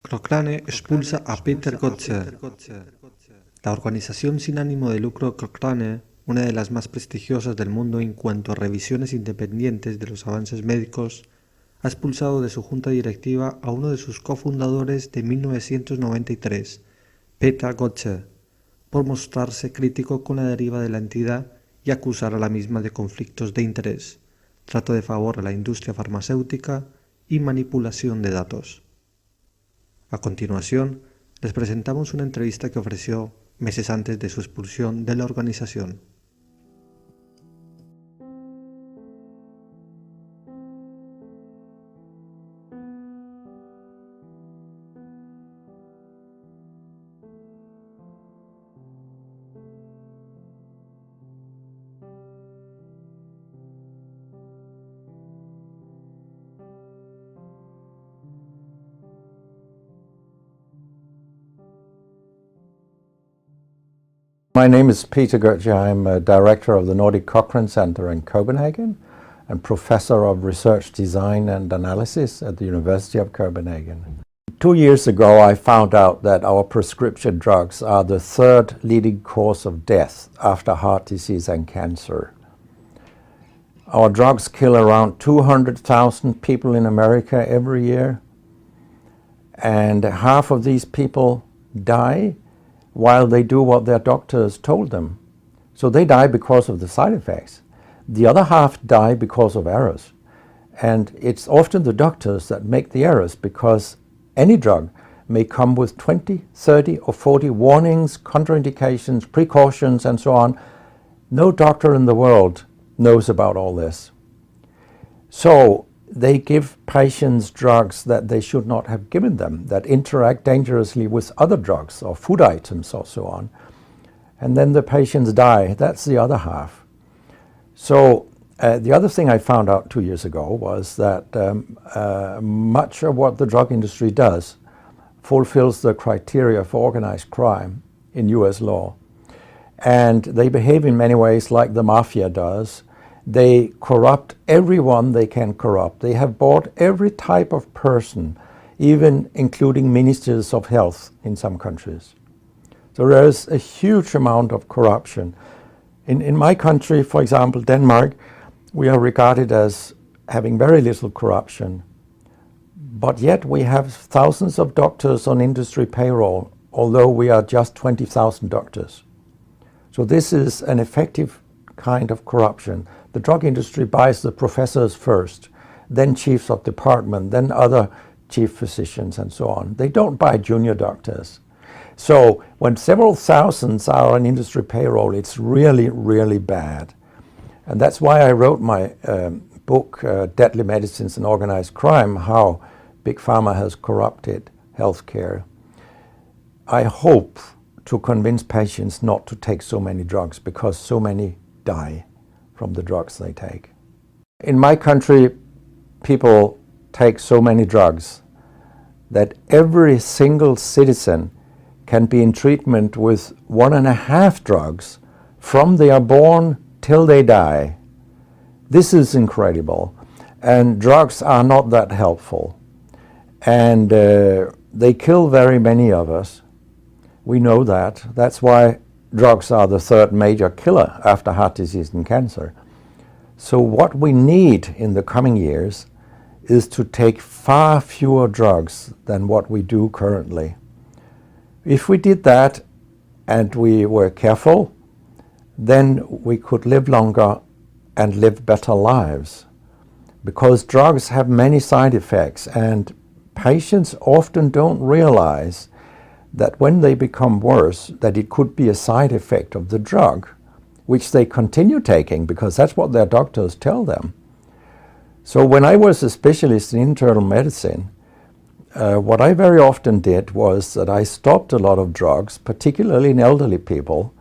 Cochrane expulsa a Peter Gotzsche. La organización sin ánimo de lucro Cochrane, una de las más prestigiosas del mundo en cuanto a revisiones independientes de los avances médicos, ha expulsado de su junta directiva a uno de sus cofundadores de 1993, Peter Gotzsche, por mostrarse crítico con la deriva de la entidad y acusar a la misma de conflictos de interés, trato de favor a la industria farmacéutica y manipulación de datos. A continuación, les presentamos una entrevista que ofreció meses antes de su expulsión de la organización. My name is Peter Gotzsche. I'm a director of the Nordic Cochrane Center in Copenhagen and professor of research design and analysis at the University of Copenhagen. 2 years ago, I found out that our prescription drugs are the third leading cause of death after heart disease and cancer. Our drugs kill around 200,000 people in America every year, and half of these people die while they do what their doctors told them. So they die because of the side effects. The other half die because of errors. And it's often the doctors that make the errors, because any drug may come with 20, 30 or 40 warnings, contraindications, precautions and so on. No doctor in the world knows about all this. So they give patients drugs that they should not have given them, that interact dangerously with other drugs or food items or so on. And then the patients die. That's the other half. So the other thing I found out 2 years ago was that much of what the drug industry does fulfills the criteria for organized crime in US law. And they behave in many ways like the mafia does. They corrupt everyone they can corrupt. They have bought every type of person, even including ministers of health in some countries. So there is a huge amount of corruption. In my country, for example, Denmark, we are regarded as having very little corruption. But yet we have thousands of doctors on industry payroll, although we are just 20,000 doctors. So this is an effective kind of corruption. The drug industry buys the professors first, then chiefs of department, then other chief physicians and so on. They don't buy junior doctors. So when several thousands are on industry payroll, it's really, really bad. And that's why I wrote my book, Deadly Medicines and Organized Crime, How Big Pharma Has Corrupted Healthcare. I hope to convince patients not to take so many drugs, because so many die from the drugs they take. In my country, people take so many drugs that every single citizen can be in treatment with 1.5 drugs from they are born till they die. This is incredible. And drugs are not that helpful. And they kill very many of us. We know that. That's why drugs are the third major killer after heart disease and cancer. So what we need in the coming years is to take far fewer drugs than what we do currently. If we did that and we were careful, then we could live longer and live better lives. Because drugs have many side effects, and patients often don't realize that when they become worse, that it could be a side effect of the drug, which they continue taking because that's what their doctors tell them. So when I was a specialist in internal medicine, what I very often did was that I stopped a lot of drugs, particularly in elderly people,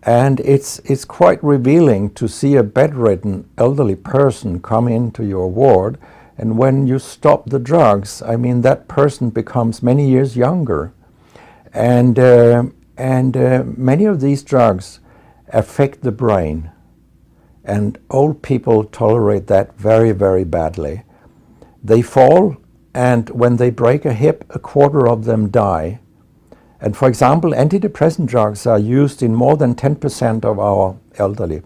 and it's quite revealing to see a bedridden elderly person come into your ward, and when you stop the drugs, I mean, that person becomes many years younger. And many of these drugs affect the brain, and old people tolerate that very, very badly. They fall and when they break a hip, a quarter of them die. And for example, antidepressant drugs are used in more than 10% of our elderly.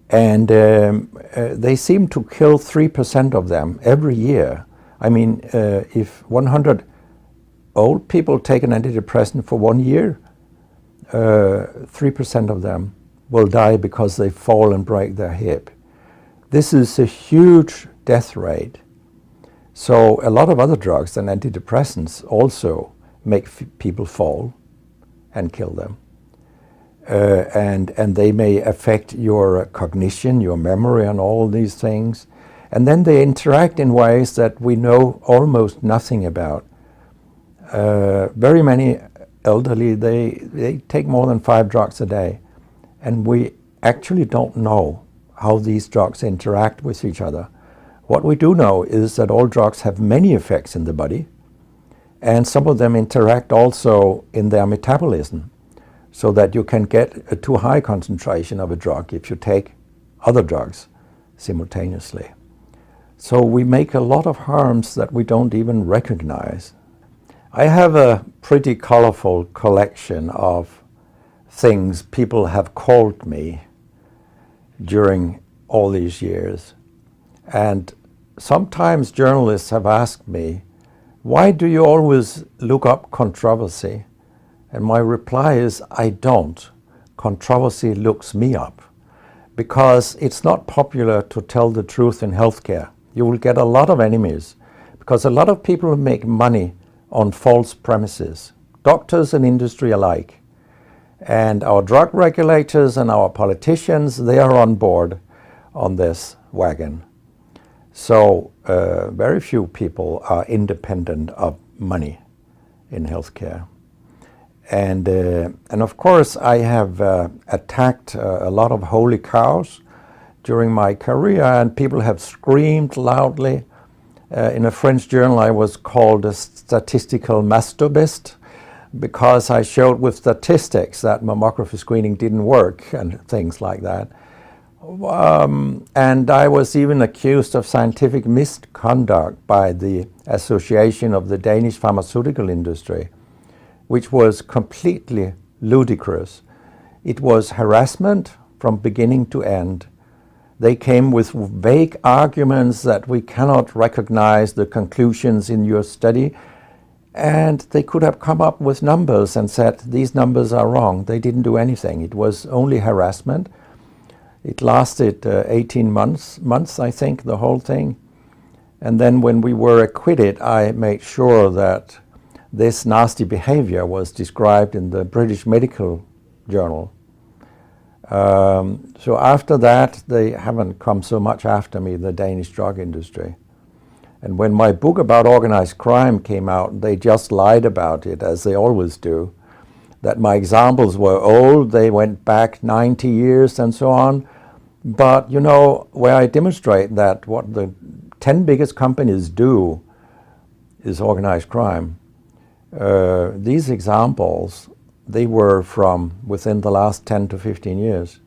And they seem to kill 3% of them every year. I mean, if 100 old people take an antidepressant for 1 year, 3% of them will die because they fall and break their hip. This is a huge death rate. So a lot of other drugs than antidepressants also make people fall and kill them. And they may affect your cognition, your memory, and all these things. And then they interact in ways that we know almost nothing about. Very many elderly, they take more than 5 drugs a day. And we actually don't know how these drugs interact with each other. What we do know is that all drugs have many effects in the body, and some of them interact also in their metabolism, so that you can get a too high concentration of a drug if you take other drugs simultaneously. So we make a lot of harms that we don't even recognize. I have a pretty colorful collection of things people have called me during all these years. And sometimes journalists have asked me, why do you always look up controversy? And my reply is, I don't. Controversy looks me up. Because it's not popular to tell the truth in healthcare. You will get a lot of enemies, because a lot of people make money on false premises, doctors and industry alike. And our drug regulators and our politicians, they are on board on this wagon. So very few people are independent of money in healthcare. And of course, I have attacked a lot of holy cows during my career, and people have screamed loudly. In a French journal, I was called a statistical masturbist because I showed with statistics that mammography screening didn't work and things like that. And I was even accused of scientific misconduct by the Association of the Danish Pharmaceutical Industry, which was completely ludicrous. It was harassment from beginning to end. They came with vague arguments that we cannot recognize the conclusions in your study, and they could have come up with numbers and said, these numbers are wrong. They didn't do anything. It was only harassment. It lasted 18 months, I think, the whole thing. And then when we were acquitted, I made sure that this nasty behavior was described in the British Medical Journal. So after that, they haven't come so much after me, the Danish drug industry. And when my book about organized crime came out, they just lied about it, as they always do. That my examples were old, they went back 90 years and so on. But, you know, where I demonstrate that what the 10 biggest companies do is organized crime, these examples, they were from within the last 10 to 15 years.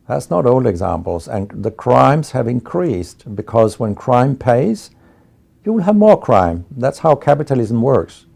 That's not old examples. And the crimes have increased because when crime pays, you will have more crime. That's how capitalism works.